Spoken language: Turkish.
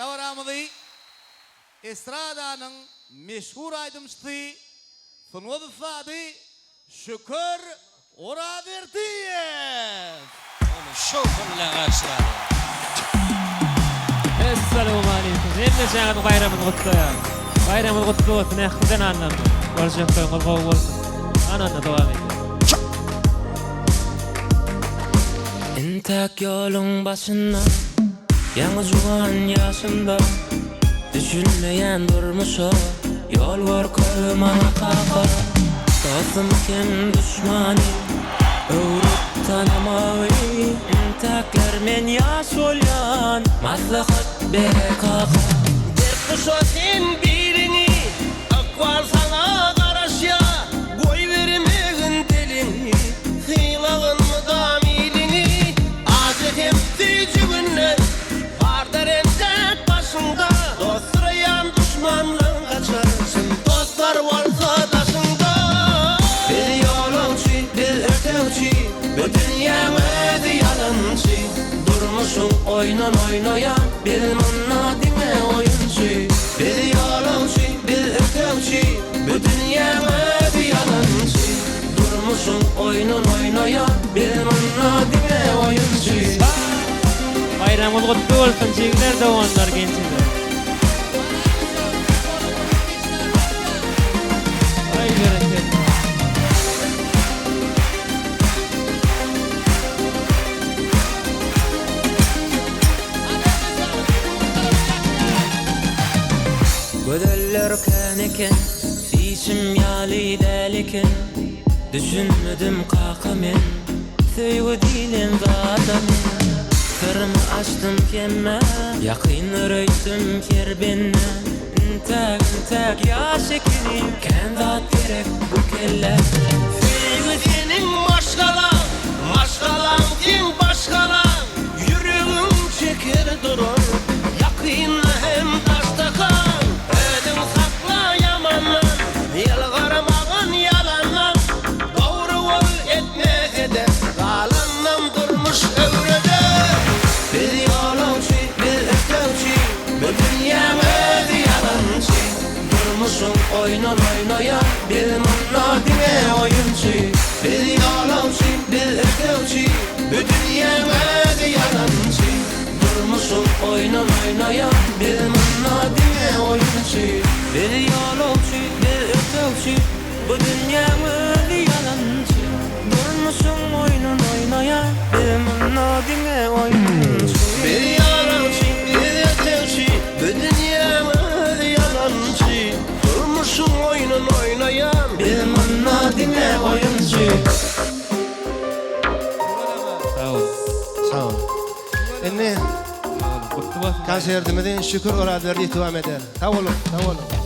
Tavaramızı estradanın meşhur aydımcısı Fınvaz Sadı Şükür Oraverdiyev. Şokunla karşıladı. Assalamu alaykum. Hemme şahane bayramınız kutlu ya. Bayramınız kutlu olsun. Ahden anlam. Barışıkta qolqow bolsun. Ananna devam edin. İntak yolun başında Yanı jugan yaşımda Düşünmeyen durmuşa Yol var koymana kakara Dostum kim düşmani Öğrüp tanımavi İntaklar men yaş olyan Maslahat bere kaka Dertli şotin birini Akvar sana karışya Koy vermegin telini Hıylağın mıdam ilini Azı hepsi günler Vardar entek başında Dostrayan düşmanlığın kaçarsın Dostlar varsa taşında Bir yolunçu bir ötevçi Bütün yemedi yalancı Durmuşun oynan oynayan Bir manna dine oyuncu Bir yolunçu bir ötevçi Bütün yemedi yalancı Durmuşun oynan oynayan Bir manna dine oyuncu Bayramınız kutlu olsun. Çiğler de onlar gençler. Ay bereket. Gödeller kaneken İçim yali deliken Düşünmedim kakamen Söygü dilen zatamen Sırrımı açtım kemme Yakın röydüm kerbenne Tak ya şekerim Kendat gerek bu kelle Söygü senin Maşkalan kim başkalan Yüreğim çeker durur Yakınla hem taştakan Ödüm sakla yamanlan Yalgaramağın yalanlan Doğru ol etme eder Kalanlam durmuş övrede Bir yolunçu bir ötevçi Bütün yemedi yalancı Durmuşun oynan oynayan Bir manna dine oyuncu Bir yolunçu bir ötevçi Bütün yemedi yalancı Durmuşun oynan oynayan Bir manna dine oyuncu Bir yolunçu bir ötevçi Bütün yemedi yalancı Durmuşun oynan oynayan Bir manna dine oyuncu Bir yolunçu bir ötevçi Bütün yemedi yalancı Durmuşun oynan oynayan Bir manna dine oyuncu Sağ ol. Sağ ol. Enne Kutlu olsun. konserdimizin Şükür Oraverdiyev devam eder. Sağ olun, sağ olun.